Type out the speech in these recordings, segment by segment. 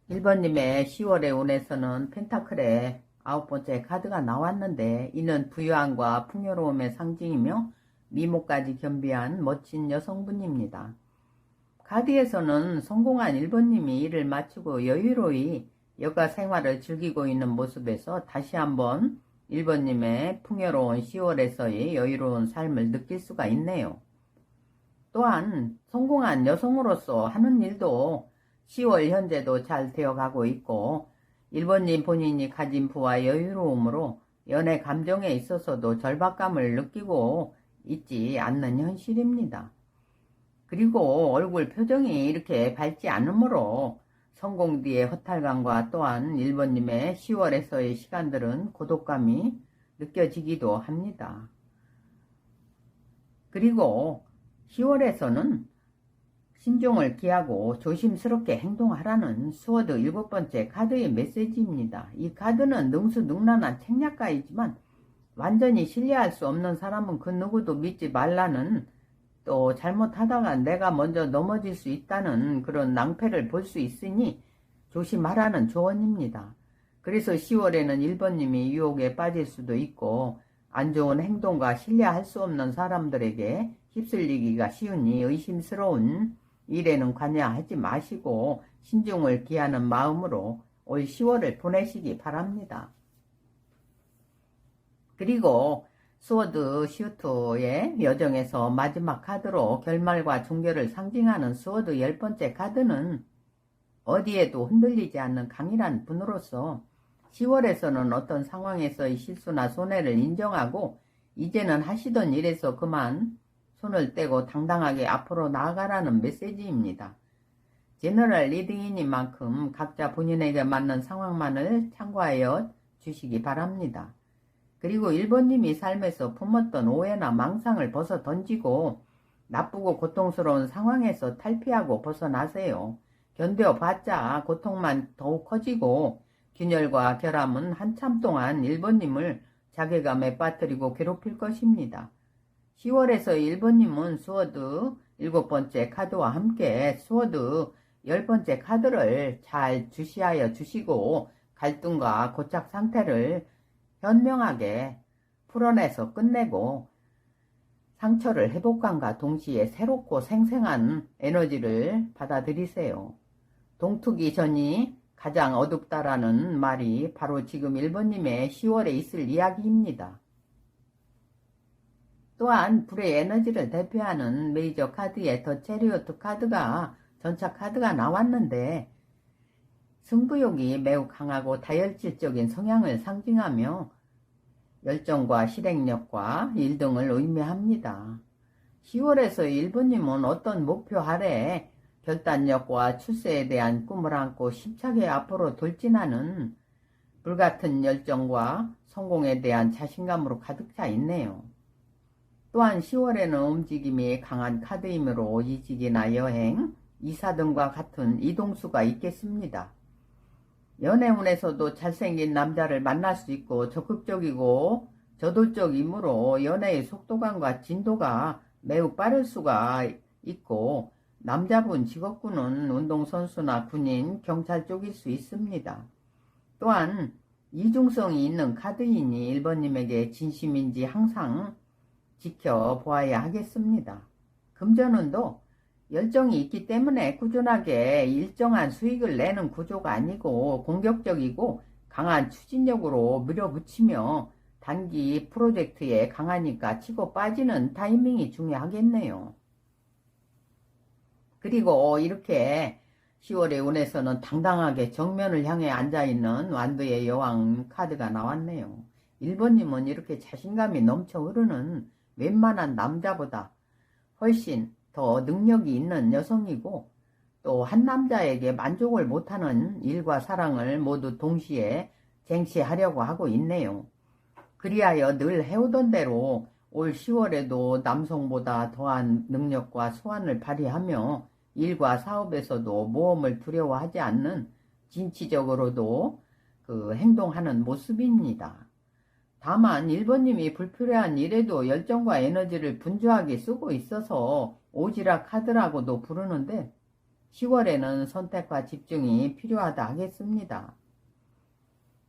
1번님의 10월의 운에서는 펜타클의 9번째 카드가 나왔는데 이는 부유함과 풍요로움의 상징이며 미모까지 겸비한 멋진 여성분입니다. 카드에서는 성공한 1번님이 일을 마치고 여유로이 여가 생활을 즐기고 있는 모습에서 다시 한번 1번님의 풍요로운 10월에서의 여유로운 삶을 느낄 수가 있네요. 또한 성공한 여성으로서 하는 일도 10월 현재도 잘 되어가고 있고 1번님 본인이 가진 부와 여유로움으로 연애 감정에 있어서도 절박감을 느끼고 있지 않는 현실입니다. 그리고 얼굴 표정이 이렇게 밝지 않으므로 성공 뒤의 허탈감과 또한 1번님의 10월에서의 시간들은 고독감이 느껴지기도 합니다. 그리고 10월에서는 신중을 기하고 조심스럽게 행동하라는 스워드 7번째 카드의 메시지입니다. 이 카드는 능수능란한 책략가이지만 완전히 신뢰할 수 없는 사람은 그 누구도 믿지 말라는, 또 잘못하다가 내가 먼저 넘어질 수 있다는 그런 낭패를 볼 수 있으니 조심하라는 조언입니다. 그래서 10월에는 1번님이 유혹에 빠질 수도 있고 안 좋은 행동과 신뢰할 수 없는 사람들에게 휩쓸리기가 쉬우니 의심스러운 일에는 관여하지 마시고 신중을 기하는 마음으로 올 10월을 보내시기 바랍니다. 그리고 스워드 슈트의 여정에서 마지막 카드로 결말과 종결을 상징하는 스워드 10번째 카드는 어디에도 흔들리지 않는 강인한 분으로서 10월에서는 어떤 상황에서의 실수나 손해를 인정하고 이제는 하시던 일에서 그만 손을 떼고 당당하게 앞으로 나아가라는 메시지입니다. 제너럴 리딩인 만큼 각자 본인에게 맞는 상황만을 참고하여 주시기 바랍니다. 그리고 1번님이 삶에서 품었던 오해나 망상을 벗어 던지고 나쁘고 고통스러운 상황에서 탈피하고 벗어나세요. 견뎌봤자 고통만 더욱 커지고 균열과 결함은 한참 동안 1번님을 자괴감에 빠뜨리고 괴롭힐 것입니다. 10월에서 1번님은 스워드 7번째 카드와 함께 스워드 10번째 카드를 잘 주시하여 주시고 갈등과 고착 상태를 현명하게 풀어내서 끝내고 상처를 회복감과 동시에 새롭고 생생한 에너지를 받아들이세요. 동투기 전이 가장 어둡다라는 말이 바로 지금 1번님의 10월에 있을 이야기입니다. 또한 불의 에너지를 대표하는 메이저 카드의 더 체리오트 카드가 전차 카드가 나왔는데 승부욕이 매우 강하고 다혈질적인 성향을 상징하며 열정과 실행력과 일 등을 의미합니다. 10월에서 1번님은 어떤 목표 아래 결단력과 출세에 대한 꿈을 안고 힘차게 앞으로 돌진하는 불같은 열정과 성공에 대한 자신감으로 가득 차 있네요. 또한 10월에는 움직임이 강한 카드이므로 이직이나 여행, 이사 등과 같은 이동수가 있겠습니다. 연애운에서도 잘생긴 남자를 만날 수 있고 적극적이고 저돌적이므로 연애의 속도감과 진도가 매우 빠를 수가 있고 남자분 직업군은 운동선수나 군인, 경찰 쪽일 수 있습니다. 또한 이중성이 있는 카드이니 1번님에게 진심인지 항상 지켜보아야 하겠습니다. 금전운도 열정이 있기 때문에 꾸준하게 일정한 수익을 내는 구조가 아니고 공격적이고 강한 추진력으로 밀어붙이며 단기 프로젝트에 강하니까 치고 빠지는 타이밍이 중요하겠네요. 그리고 이렇게 10월의 운에서는 당당하게 정면을 향해 앉아있는 완두의 여왕 카드가 나왔네요. 1번님은 이렇게 자신감이 넘쳐 흐르는 웬만한 남자보다 훨씬 더 능력이 있는 여성이고 또 한 남자에게 만족을 못하는 일과 사랑을 모두 동시에 쟁취하려고 하고 있네요. 그리하여 늘 해오던 대로 올 10월에도 남성보다 더한 능력과 소환을 발휘하며 일과 사업에서도 모험을 두려워하지 않는 진취적으로도 행동하는 모습입니다. 다만 1번님이 불필요한 일에도 열정과 에너지를 분주하게 쓰고 있어서 오지랖 카드라고도 부르는데 10월에는 선택과 집중이 필요하다 하겠습니다.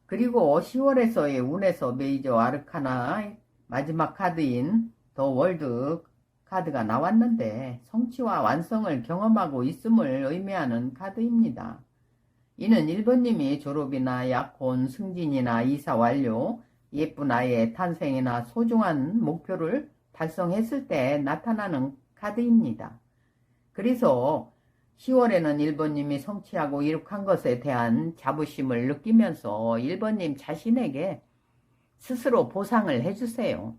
그리고 10월에서의 운에서 메이저 아르카나 마지막 카드인 더 월드 카드가 나왔는데 성취와 완성을 경험하고 있음을 의미하는 카드입니다. 이는 1번님이 졸업이나 약혼, 승진이나 이사 완료, 예쁜 아이의 탄생이나 소중한 목표를 달성했을 때 나타나는 카드입니다. 그래서 10월에는 1번님이 성취하고 이룩한 것에 대한 자부심을 느끼면서 1번님 자신에게 스스로 보상을 해주세요.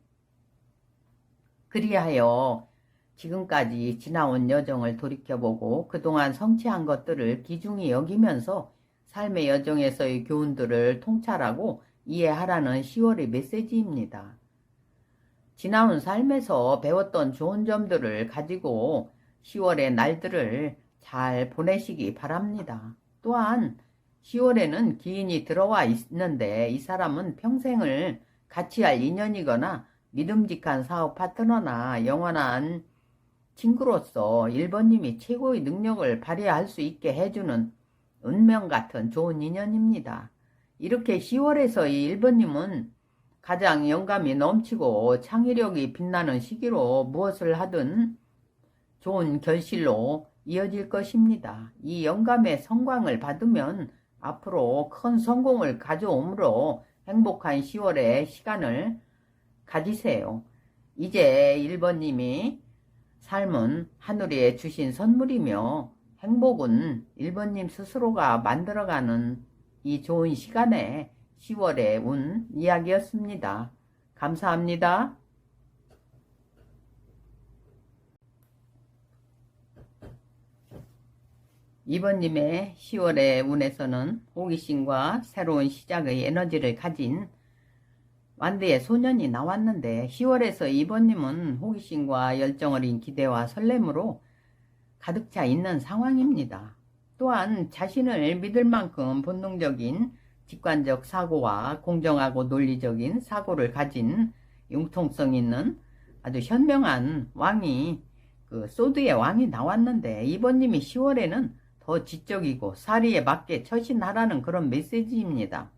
그리하여 지금까지 지나온 여정을 돌이켜보고 그동안 성취한 것들을 귀중히 여기면서 삶의 여정에서의 교훈들을 통찰하고 이해하라는 10월의 메시지입니다. 지나온 삶에서 배웠던 좋은 점들을 가지고 10월의 날들을 잘 보내시기 바랍니다. 또한 10월에는 기인이 들어와 있는데 이 사람은 평생을 같이 할 인연이거나 믿음직한 사업 파트너나 영원한 친구로서 1번님이 최고의 능력을 발휘할 수 있게 해주는 운명 같은 좋은 인연입니다. 이렇게 10월에서 이 1번님은 가장 영감이 넘치고 창의력이 빛나는 시기로 무엇을 하든 좋은 결실로 이어질 것입니다. 이 영감의 성광을 받으면 앞으로 큰 성공을 가져오므로 행복한 10월의 시간을 가지세요. 이제 1번님이 삶은 하늘에 주신 선물이며 행복은 1번님 스스로가 만들어가는 이 좋은 시간에 10월의 운 이야기였습니다. 감사합니다. 2번님의 10월의 운에서는 호기심과 새로운 시작의 에너지를 가진 완드의 소년이 나왔는데 10월에서 2번님은 호기심과 열정 어린 기대와 설렘으로 가득 차 있는 상황입니다. 또한 자신을 믿을 만큼 본능적인 직관적 사고와 공정하고 논리적인 사고를 가진 융통성 있는 아주 현명한 왕이 소드의 왕이 나왔는데 2번님이 10월에는 더 지적이고 사리에 맞게 처신하라는 그런 메시지입니다.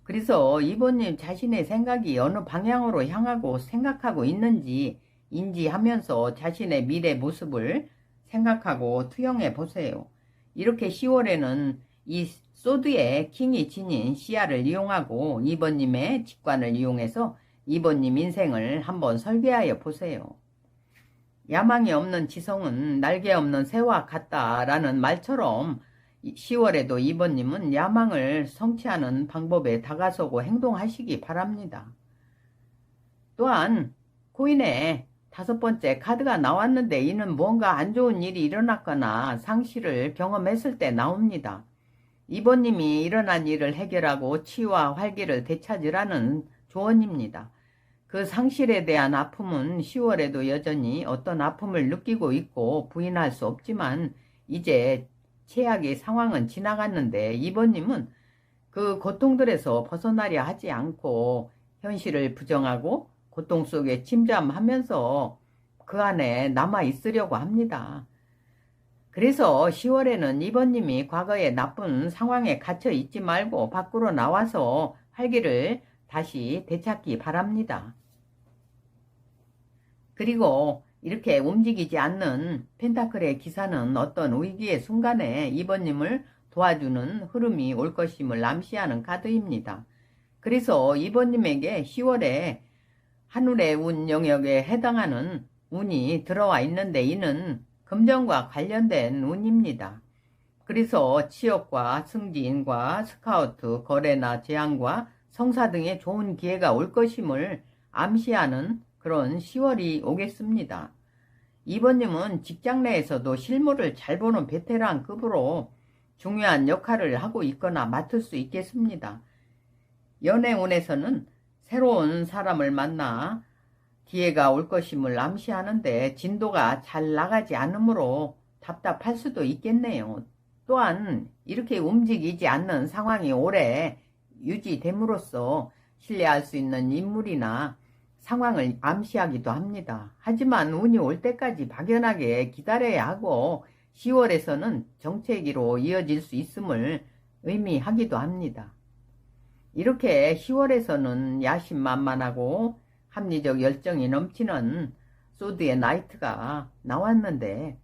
그래서 2번님 자신의 생각이 어느 방향으로 향하고 생각하고 있는지 인지하면서 자신의 미래 모습을 생각하고 투영해 보세요. 이렇게 10월에는 이 소드의 킹이 지닌 시야를 이용하고 2번님의 직관을 이용해서 2번님 인생을 한번 설계하여 보세요. 야망이 없는 지성은 날개 없는 새와 같다라는 말처럼 10월에도 2번님은 야망을 성취하는 방법에 다가서고 행동하시기 바랍니다. 또한 코인에 5번째 카드가 나왔는데 이는 뭔가 안 좋은 일이 일어났거나 상실을 경험했을 때 나옵니다. 2번님이 일어난 일을 해결하고 치유와 활기를 되찾으라는 조언입니다. 그 상실에 대한 아픔은 10월에도 여전히 어떤 아픔을 느끼고 있고 부인할 수 없지만 이제 최악의 상황은 지나갔는데 2번님은 그 고통들에서 벗어나려 하지 않고 현실을 부정하고 고통 속에 침잠하면서 그 안에 남아 있으려고 합니다. 그래서 10월에는 2번님이 과거의 나쁜 상황에 갇혀 있지 말고 밖으로 나와서 활기를 다시 되찾기 바랍니다. 그리고 이렇게 움직이지 않는 펜타클의 기사는 어떤 위기의 순간에 2번님을 도와주는 흐름이 올 것임을 암시하는 카드입니다. 그래서 2번님에게 10월에 하늘의 운 영역에 해당하는 운이 들어와 있는데 이는 금전과 관련된 운입니다. 그래서 취업과 승진과 스카우트, 거래나 제안과 성사 등의 좋은 기회가 올 것임을 암시하는 그런 10월이 오겠습니다. 2번님은 직장 내에서도 실무를 잘 보는 베테랑급으로 중요한 역할을 하고 있거나 맡을 수 있겠습니다. 연애운에서는 새로운 사람을 만나 기회가 올 것임을 암시하는데 진도가 잘 나가지 않으므로 답답할 수도 있겠네요. 또한 이렇게 움직이지 않는 상황이 오래 유지됨으로써 신뢰할 수 있는 인물이나 상황을 암시하기도 합니다. 하지만 운이 올 때까지 막연하게 기다려야 하고 10월에서는 정체기로 이어질 수 있음을 의미하기도 합니다. 이렇게 10월에서는 야심만만하고 합리적 열정이 넘치는 소드의 나이트가 나왔는데,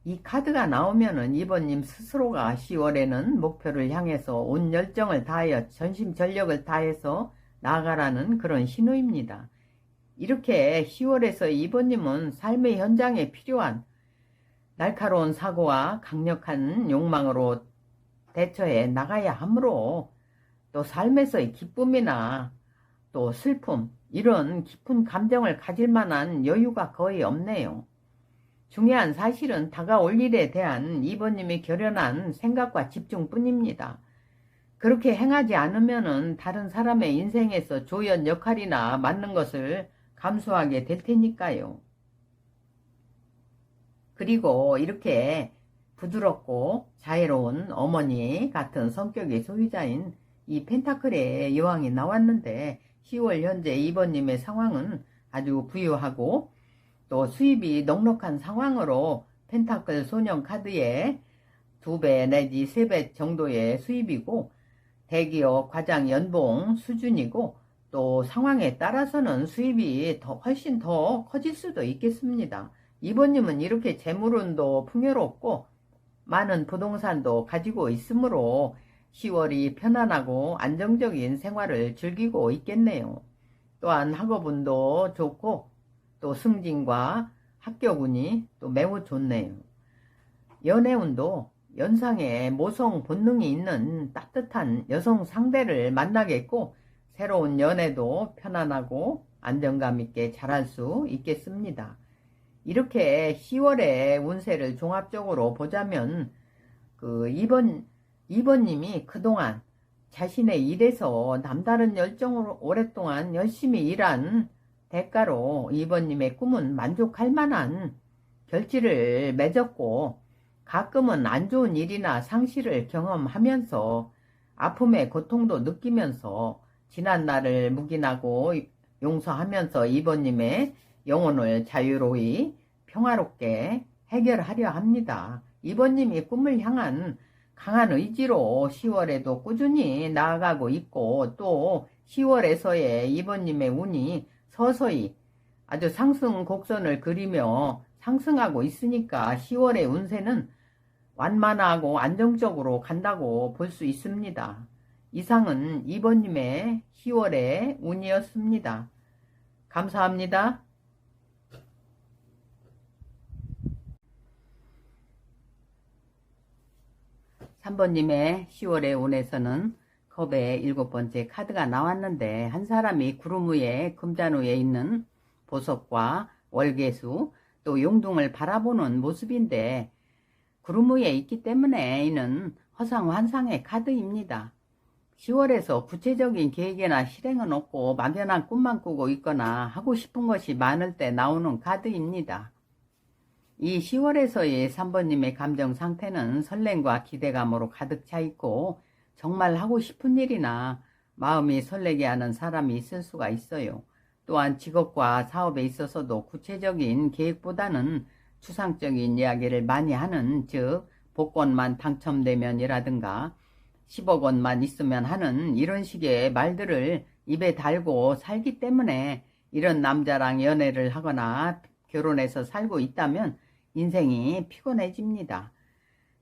이 카드가 나오면은 이번님 스스로가 10월에는 목표를 향해서 온 열정을 다하여 전심전력을 다해서 나아가라는 그런 신호입니다. 이렇게 10월에서 이번님은 삶의 현장에 필요한 날카로운 사고와 강력한 욕망으로 대처해 나가야 하므로, 또 삶에서의 기쁨이나 또 슬픔, 이런 깊은 감정을 가질 만한 여유가 거의 없네요. 중요한 사실은 다가올 일에 대한 이번님의 결연한 생각과 집중뿐입니다. 그렇게 행하지 않으면은 다른 사람의 인생에서 조연 역할이나 맡는 것을 감수하게 될 테니까요. 그리고 이렇게 부드럽고 자애로운 어머니 같은 성격의 소유자인 이 펜타클의 여왕이 나왔는데, 10월 현재 이번님의 상황은 아주 부유하고 또 수입이 넉넉한 상황으로 펜타클 소년 카드의 2배 내지 3배 정도의 수입이고, 대기업 과장 연봉 수준이고, 또 상황에 따라서는 수입이 훨씬 더 커질 수도 있겠습니다. 이번님은 이렇게 재물운도 풍요롭고 많은 부동산도 가지고 있으므로 10월이 편안하고 안정적인 생활을 즐기고 있겠네요. 또한 학업운도 좋고 또 승진과 합격운이 또 매우 좋네요. 연애운도 연상에 모성 본능이 있는 따뜻한 여성 상대를 만나겠고, 새로운 연애도 편안하고 안정감 있게 잘할 수 있겠습니다. 이렇게 10월의 운세를 종합적으로 보자면, 이번님이 그동안 자신의 일에서 남다른 열정으로 오랫동안 열심히 일한 대가로 이번님의 꿈은 만족할 만한 결실을 맺었고, 가끔은 안 좋은 일이나 상실을 경험하면서 아픔의 고통도 느끼면서 지난 날을 묵인하고 용서하면서 이번님의 영혼을 자유로이 평화롭게 해결하려 합니다. 이번님이 꿈을 향한 강한 의지로 10월에도 꾸준히 나아가고 있고, 또 10월에서의 이번님의 운이 서서히 아주 상승 곡선을 그리며 상승하고 있으니까 10월의 운세는 완만하고 안정적으로 간다고 볼 수 있습니다. 이상은 이번님의 10월의 운이었습니다. 감사합니다. 3번님의 10월의 운에서는 컵의 7번째 카드가 나왔는데, 한 사람이 구름 위에 금잔 위에 있는 보석과 월계수 또 용둥을 바라보는 모습인데, 구름 위에 있기 때문에 이는 허상환상의 카드입니다. 10월에서 구체적인 계획이나 실행은 없고 막연한 꿈만 꾸고 있거나 하고 싶은 것이 많을 때 나오는 카드입니다. 이 10월에서의 3번님의 감정 상태는 설렘과 기대감으로 가득 차 있고, 정말 하고 싶은 일이나 마음이 설레게 하는 사람이 있을 수가 있어요. 또한 직업과 사업에 있어서도 구체적인 계획보다는 추상적인 이야기를 많이 하는, 즉 복권만 당첨되면이라든가 10억 원만 있으면 하는 이런 식의 말들을 입에 달고 살기 때문에, 이런 남자랑 연애를 하거나 결혼해서 살고 있다면 인생이 피곤해집니다.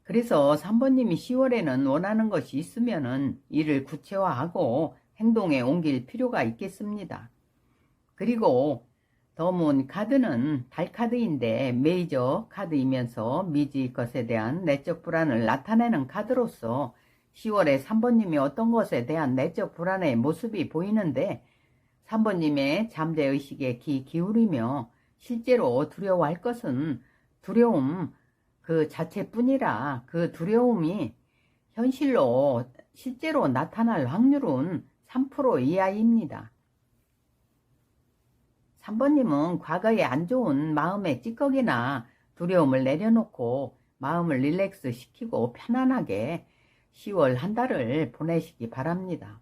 그래서 3번님이 10월에는 원하는 것이 있으면은 이를 구체화하고 행동에 옮길 필요가 있겠습니다. 그리고 더문 카드는 달카드인데 메이저 카드이면서 미지의 것에 대한 내적 불안을 나타내는 카드로서 10월에 3번님이 어떤 것에 대한 내적 불안의 모습이 보이는데, 3번님의 잠재의식에 귀 기울이며 실제로 두려워할 것은 두려움 그 자체뿐이라, 그 두려움이 실제로 나타날 확률은 3% 이하입니다. 3번님은 과거에 안 좋은 마음의 찌꺼기나 두려움을 내려놓고 마음을 릴렉스 시키고 편안하게 10월 한 달을 보내시기 바랍니다.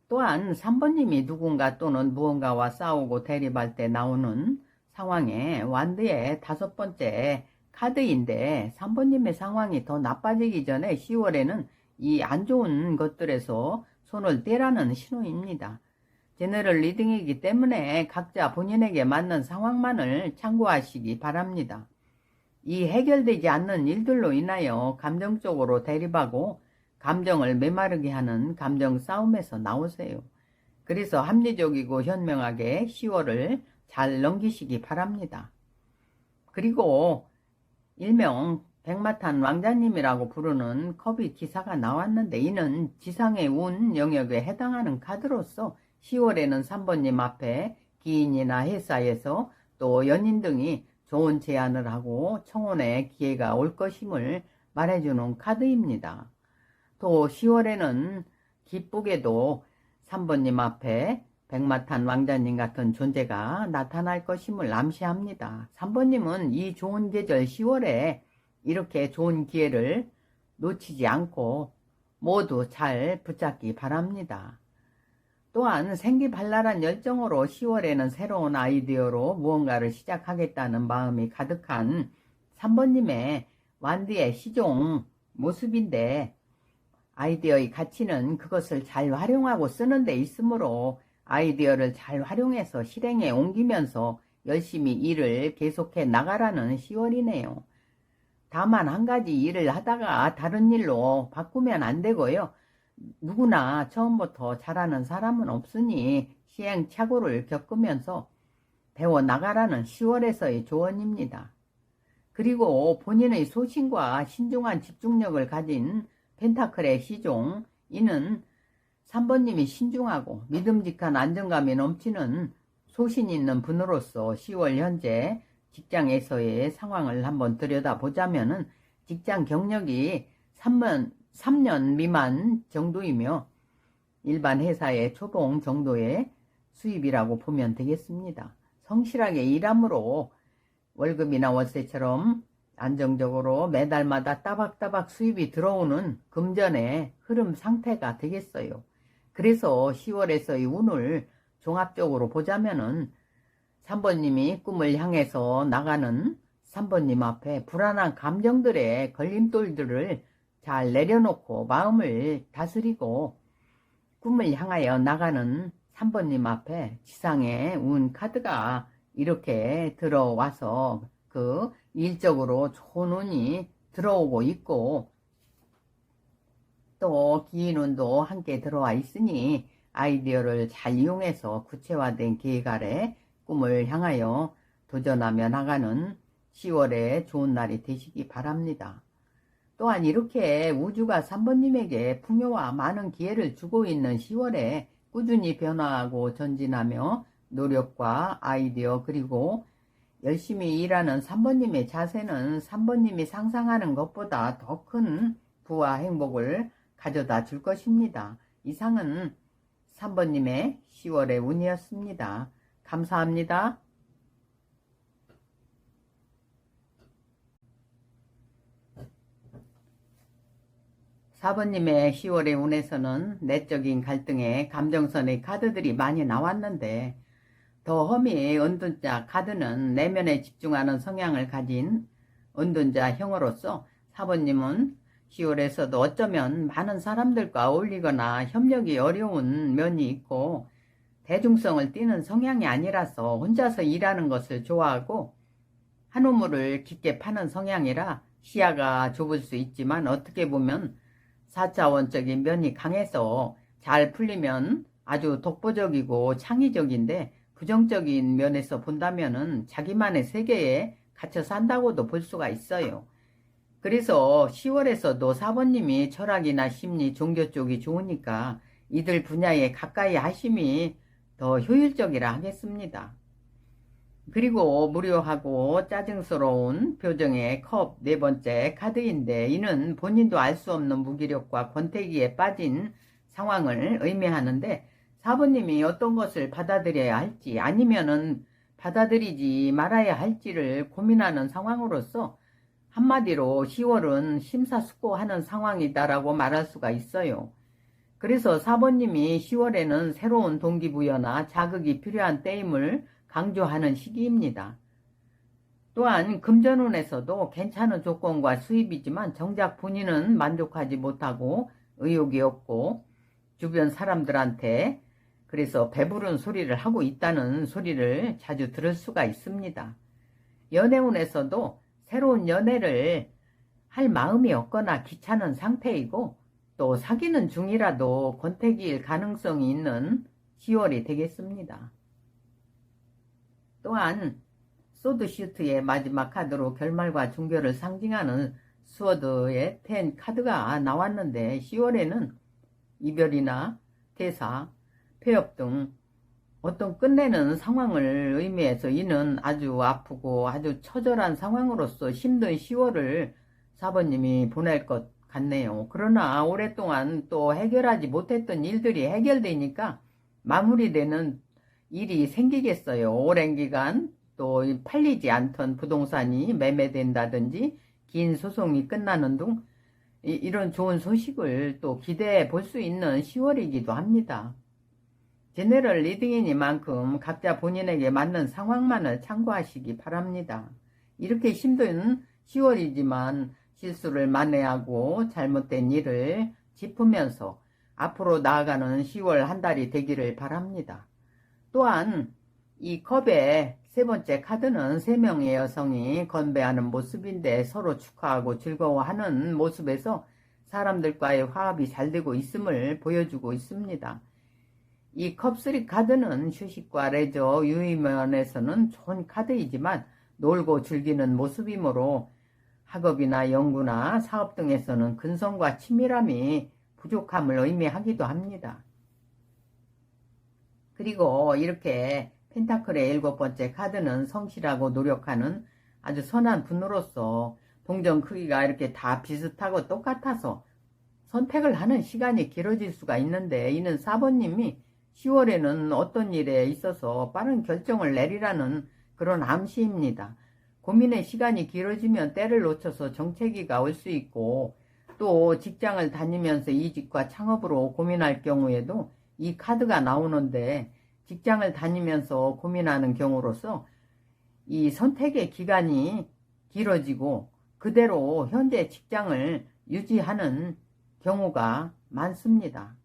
또한 3번님이 누군가 또는 무언가와 싸우고 대립할 때 나오는 상황에 완드의 5번째 카드인데 3번님의 상황이 더 나빠지기 전에 10월에는 이 안 좋은 것들에서 손을 떼라는 신호입니다. 제너럴 리딩이기 때문에 각자 본인에게 맞는 상황만을 참고하시기 바랍니다. 이 해결되지 않는 일들로 인하여 감정적으로 대립하고 감정을 메마르게 하는 감정 싸움에서 나오세요. 그래서 합리적이고 현명하게 10월을 잘 넘기시기 바랍니다. 그리고 일명 백마탄 왕자님이라고 부르는 컵이 기사가 나왔는데 이는 지상의 운 영역에 해당하는 카드로서 10월에는 3번님 앞에 기인이나 회사에서 또 연인 등이 좋은 제안을 하고 청혼의 기회가 올 것임을 말해주는 카드입니다. 또 10월에는 기쁘게도 3번님 앞에 백마탄 왕자님 같은 존재가 나타날 것임을 암시합니다. 3번님은 이 좋은 계절 10월에 이렇게 좋은 기회를 놓치지 않고 모두 잘 붙잡기 바랍니다. 또한 생기발랄한 열정으로 10월에는 새로운 아이디어로 무언가를 시작하겠다는 마음이 가득한 3번님의 완디의 시종 모습인데 아이디어의 가치는 그것을 잘 활용하고 쓰는 데 있으므로 아이디어를 잘 활용해서 실행에 옮기면서 열심히 일을 계속해 나가라는 10월이네요. 다만 한 가지 일을 하다가 다른 일로 바꾸면 안 되고요. 누구나 처음부터 잘하는 사람은 없으니 시행착오를 겪으면서 배워나가라는 10월에서의 조언입니다. 그리고 본인의 소신과 신중한 집중력을 가진 펜타클의 시종, 이는 3번님이 신중하고 믿음직한 안정감이 넘치는 소신 있는 분으로서 10월 현재 직장에서의 상황을 한번 들여다보자면은 직장 경력이 3년 미만 정도이며 일반 회사의 초봉 정도의 수입이라고 보면 되겠습니다. 성실하게 일함으로 월급이나 월세처럼 안정적으로 매달마다 따박따박 수입이 들어오는 금전의 흐름 상태가 되겠어요. 그래서 10월에서의 운을 종합적으로 보자면은 3번님이 꿈을 향해서 나가는 3번님 앞에 불안한 감정들의 걸림돌들을 잘 내려놓고 마음을 다스리고 꿈을 향하여 나가는 3번님 앞에 지상의 운 카드가 이렇게 들어와서 그 일적으로 좋은 운이 들어오고 있고 또 기인운도 함께 들어와 있으니 아이디어를 잘 이용해서 구체화된 계획 아래 꿈을 향하여 도전하며 나가는 10월의 좋은 날이 되시기 바랍니다. 또한 이렇게 우주가 3번님에게 풍요와 많은 기회를 주고 있는 10월에 꾸준히 변화하고 전진하며 노력과 아이디어 그리고 열심히 일하는 3번님의 자세는 3번님이 상상하는 것보다 더 큰 부와 행복을 가져다 줄 것입니다. 이상은 3번님의 10월의 운이었습니다. 감사합니다. 4번님의 10월의 운에서는 내적인 갈등의 감정선의 카드들이 많이 나왔는데 더 험히 은둔자 카드는 내면에 집중하는 성향을 가진 은둔자 형으로서 4번님은 10월에서도 어쩌면 많은 사람들과 어울리거나 협력이 어려운 면이 있고 대중성을 띠는 성향이 아니라서 혼자서 일하는 것을 좋아하고 한 우물을 깊게 파는 성향이라 시야가 좁을 수 있지만 어떻게 보면 4차원적인 면이 강해서 잘 풀리면 아주 독보적이고 창의적인데 부정적인 면에서 본다면은 자기만의 세계에 갇혀 산다고도 볼 수가 있어요. 그래서 10월에서도 4번님이 철학이나 심리, 종교 쪽이 좋으니까 이들 분야에 가까이 하심이 더 효율적이라 하겠습니다. 그리고 무료하고 짜증스러운 표정의 컵 네 번째 카드인데 이는 본인도 알 수 없는 무기력과 권태기에 빠진 상황을 의미하는데 4번님이 어떤 것을 받아들여야 할지 아니면은 받아들이지 말아야 할지를 고민하는 상황으로서 한마디로 10월은 심사숙고하는 상황이다라고 말할 수가 있어요. 그래서 4번님이 10월에는 새로운 동기부여나 자극이 필요한 때임을 강조하는 시기입니다. 또한 금전운에서도 괜찮은 조건과 수입이지만 정작 본인은 만족하지 못하고 의욕이 없고 주변 사람들한테 그래서 배부른 소리를 하고 있다는 소리를 자주 들을 수가 있습니다. 연애운에서도 새로운 연애를 할 마음이 없거나 귀찮은 상태이고 또 사귀는 중이라도 권태기일 가능성이 있는 10월이 되겠습니다. 또한 소드슈트의 마지막 카드로 결말과 종교를 상징하는 스워드의 10 카드가 나왔는데 10월에는 이별이나 퇴사, 폐업 등 어떤 끝내는 상황을 의미해서 이는 아주 아프고 아주 처절한 상황으로서 힘든 10월을 4번님이 보낼 것 같네요. 그러나 오랫동안 또 해결하지 못했던 일들이 해결되니까 마무리되는 일이 생기겠어요. 오랜 기간 또 팔리지 않던 부동산이 매매된다든지 긴 소송이 끝나는 등 이런 좋은 소식을 또 기대해 볼 수 있는 10월이기도 합니다. 제너럴 리딩이니만큼 각자 본인에게 맞는 상황만을 참고하시기 바랍니다. 이렇게 힘든 10월이지만 실수를 만회하고 잘못된 일을 짚으면서 앞으로 나아가는 10월 한 달이 되기를 바랍니다. 또한 이 컵의 세 번째 카드는 3명의 여성이 건배하는 모습인데 서로 축하하고 즐거워하는 모습에서 사람들과의 화합이 잘 되고 있음을 보여주고 있습니다. 이 컵3 카드는 휴식과 레저, 유의면에서는 좋은 카드이지만 놀고 즐기는 모습이므로 학업이나 연구나 사업 등에서는 근성과 친밀함이 부족함을 의미하기도 합니다. 그리고 이렇게 펜타클의 7번째 카드는 성실하고 노력하는 아주 선한 분으로서 동전 크기가 이렇게 다 비슷하고 똑같아서 선택을 하는 시간이 길어질 수가 있는데 이는 4번님이 10월에는 어떤 일에 있어서 빠른 결정을 내리라는 그런 암시입니다. 고민의 시간이 길어지면 때를 놓쳐서 정체기가 올 수 있고 또 직장을 다니면서 이직과 창업으로 고민할 경우에도 이 카드가 나오는데 직장을 다니면서 고민하는 경우로서 이 선택의 기간이 길어지고 그대로 현재 직장을 유지하는 경우가 많습니다.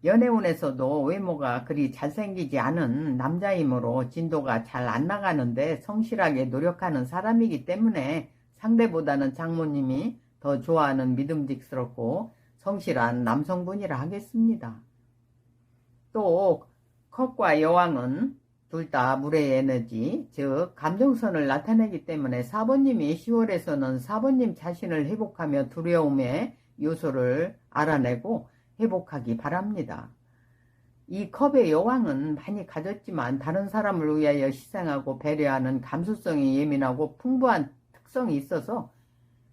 연애운에서도 외모가 그리 잘생기지 않은 남자이므로 진도가 잘 안 나가는데 성실하게 노력하는 사람이기 때문에 상대보다는 장모님이 더 좋아하는 믿음직스럽고 성실한 남성분이라 하겠습니다. 또 컵과 여왕은 둘 다 물의 에너지, 즉 감정선을 나타내기 때문에 4번님이 10월에서는 4번님 자신을 회복하며 두려움의 요소를 알아내고 회복하기 바랍니다. 이 컵의 여왕은 많이 가졌지만 다른 사람을 위하여 희생하고 배려하는 감수성이 예민하고 풍부한 특성이 있어서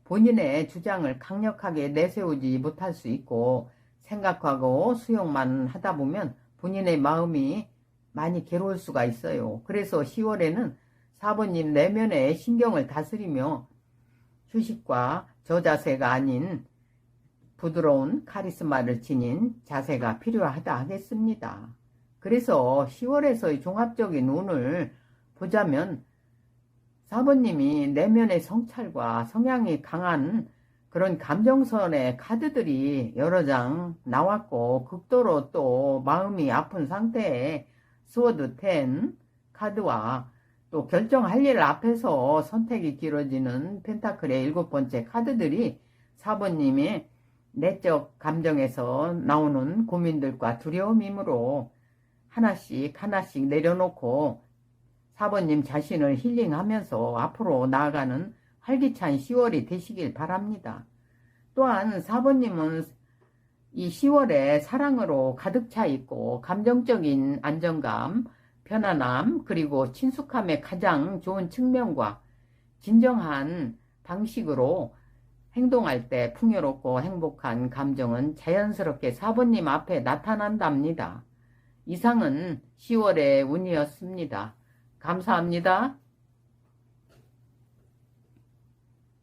본인의 주장을 강력하게 내세우지 못할 수 있고 생각하고 수용만 하다 보면 본인의 마음이 많이 괴로울 수가 있어요. 그래서 10월에는 4번님 내면의 신경을 다스리며 휴식과 저자세가 아닌 부드러운 카리스마를 지닌 자세가 필요하다 하겠습니다. 그래서 10월에서의 종합적인 운을 보자면 4번님이 내면의 성찰과 성향이 강한 그런 감정선의 카드들이 여러 장 나왔고 극도로 또 마음이 아픈 상태에 스워드 10 카드와 또 결정할 일 앞에서 선택이 길어지는 펜타클의 7번째 카드들이 4번님의 내적 감정에서 나오는 고민들과 두려움이므로 하나씩 하나씩 내려놓고 4번님 자신을 힐링하면서 앞으로 나아가는 활기찬 10월이 되시길 바랍니다. 또한 4번님은 이 10월에 사랑으로 가득 차 있고 감정적인 안정감, 편안함, 그리고 친숙함의 가장 좋은 측면과 진정한 방식으로 행동할 때 풍요롭고 행복한 감정은 자연스럽게 4번님 앞에 나타난답니다. 이상은 10월의 운이었습니다. 감사합니다.